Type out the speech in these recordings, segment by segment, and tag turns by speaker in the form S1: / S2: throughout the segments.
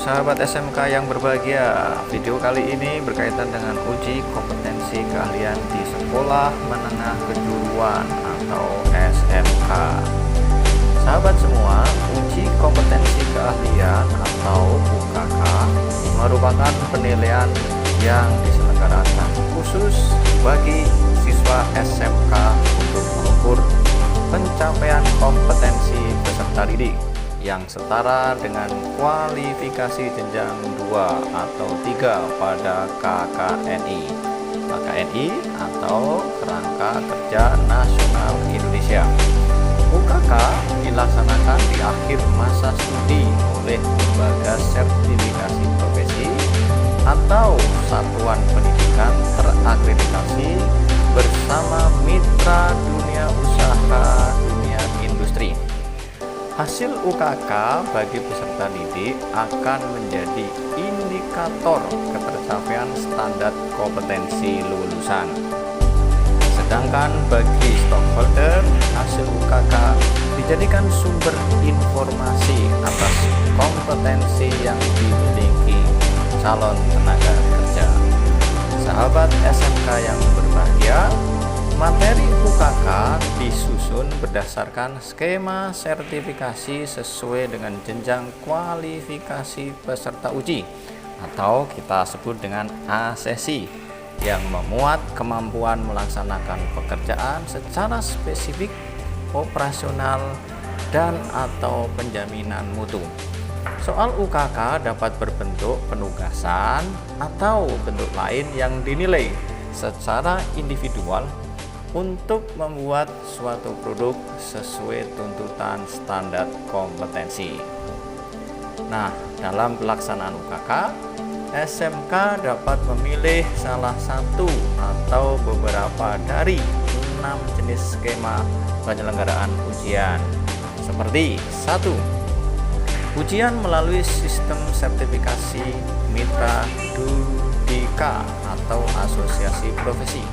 S1: sahabat SMK yang berbahagia, video kali ini berkaitan dengan uji kompetensi keahlian di Sekolah Menengah Kejuruan atau SMK. Sahabat semua, uji kompetensi keahlian atau UKK merupakan penilaian yang diselenggarakan khusus bagi siswa SMK untuk mengukur pencapaian kompetensi peserta didik yang setara dengan kualifikasi jenjang 2 atau 3 pada KKNI atau Kerangka Kerja Nasional Indonesia. UKK dilaksanakan di akhir masa studi oleh lembaga sertifikasi profesi atau satuan pendidikan terakreditasi bersama mitra dunia usaha dunia industri. Hasil UKK bagi peserta didik akan menjadi indikator ketercapaian standar kompetensi lulusan. Sedangkan bagi stakeholder, hasil UKK dijadikan sumber informasi atas kompetensi yang dimiliki calon tenaga kerja. Sahabat SMK yang berbahagia, materi UKK disusun berdasarkan skema sertifikasi sesuai dengan jenjang kualifikasi peserta uji atau kita sebut dengan ASESI yang memuat kemampuan melaksanakan pekerjaan secara spesifik, operasional, dan atau penjaminan mutu. Soal UKK dapat berbentuk penugasan atau bentuk lain yang dinilai secara individual untuk membuat suatu produk sesuai tuntutan standar kompetensi. Nah, dalam pelaksanaan UKK, SMK dapat memilih salah satu atau beberapa dari 6 jenis skema penyelenggaraan ujian. Seperti 1. Ujian melalui sistem sertifikasi Mitra Dudika atau Asosiasi Profesi.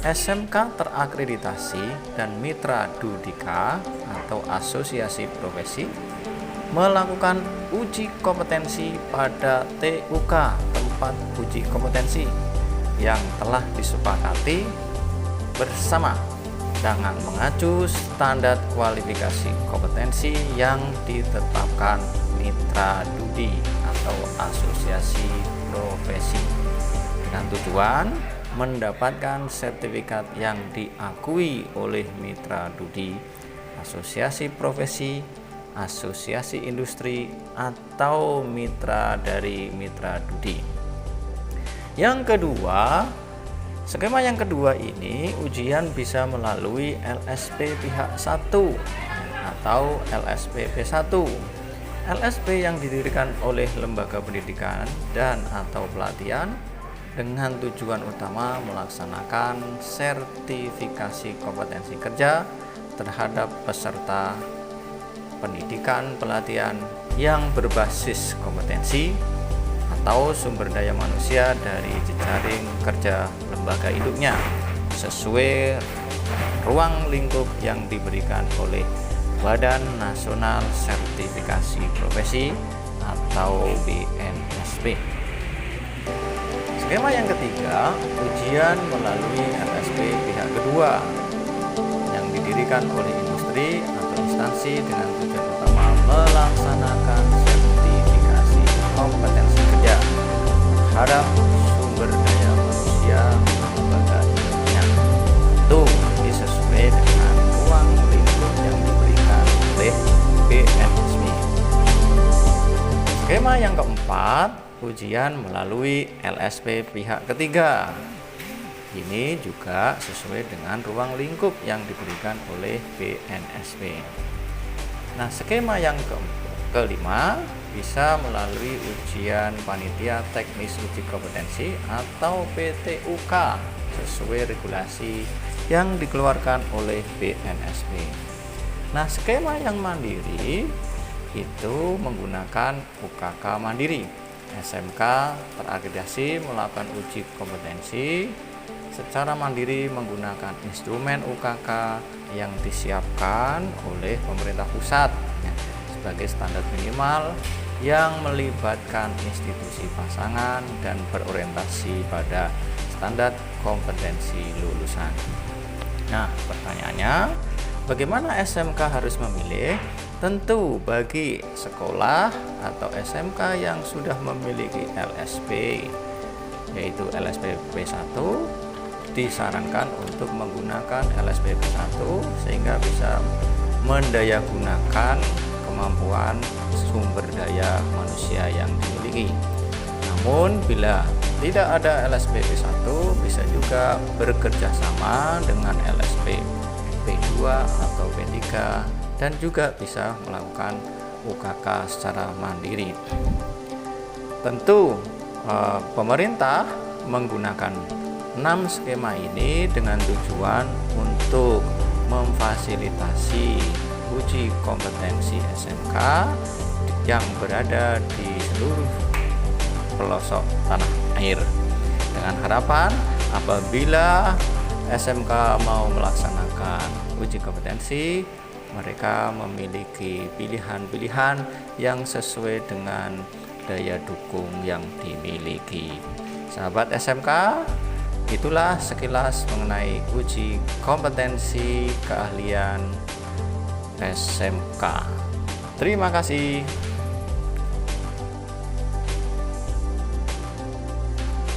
S1: SMK terakreditasi dan Mitra Dudika atau Asosiasi Profesi melakukan uji kompetensi pada TUK tempat uji kompetensi yang telah disepakati bersama dengan mengacu standar kualifikasi kompetensi yang ditetapkan Mitra Dudi atau Asosiasi Profesi dengan tujuan mendapatkan sertifikat yang diakui oleh Mitra Dudi, Asosiasi Profesi, Asosiasi Industri, atau mitra dari Mitra Dudi. Yang kedua, skema yang kedua ini ujian bisa melalui LSP pihak 1 atau LSPP1. LSP yang didirikan oleh lembaga pendidikan dan atau pelatihan dengan tujuan utama melaksanakan sertifikasi kompetensi kerja terhadap peserta pendidikan pelatihan yang berbasis kompetensi atau sumber daya manusia dari jejaring kerja lembaga induknya sesuai ruang lingkup yang diberikan oleh Badan Nasional Sertifikasi Profesi atau BNSP. Skema yang ketiga, ujian melalui LSP pihak kedua yang didirikan oleh industri atau instansi dengan tujuan utama melaksanakan sertifikasi kompetensi kerja terhadap sumber daya manusia lembaga induknya. Itu disesuaikan dengan ruang lingkup yang diberikan oleh BNSP. Skema yang keempat, ujian melalui LSP pihak ketiga. Ini juga sesuai dengan ruang lingkup yang diberikan oleh BNSP. Nah, skema yang kelima bisa melalui ujian panitia teknis uji kompetensi atau PTUK sesuai regulasi yang dikeluarkan oleh BNSP. Nah, skema yang mandiri itu menggunakan UKK mandiri. SMK terakreditasi melakukan uji kompetensi secara mandiri menggunakan instrumen UKK yang disiapkan oleh pemerintah pusat sebagai standar minimal yang melibatkan institusi pasangan dan berorientasi pada standar kompetensi lulusan. Nah, pertanyaannya, bagaimana SMK harus memilih? Tentu bagi sekolah atau SMK yang sudah memiliki LSP, yaitu LSP P1, disarankan untuk menggunakan LSP P1 sehingga bisa mendayagunakan kemampuan sumber daya manusia yang dimiliki. Namun bila tidak ada LSP P1, bisa juga bekerja sama dengan LSP P2 atau P3 dan juga bisa melakukan UKK secara mandiri. Tentu pemerintah menggunakan 6 skema ini dengan tujuan untuk memfasilitasi uji kompetensi SMK yang berada di seluruh pelosok tanah air, dengan harapan apabila SMK mau melaksanakan uji kompetensi, mereka memiliki pilihan-pilihan yang sesuai dengan daya dukung yang dimiliki. Sahabat SMK, itulah sekilas mengenai uji kompetensi keahlian SMK. Terima kasih.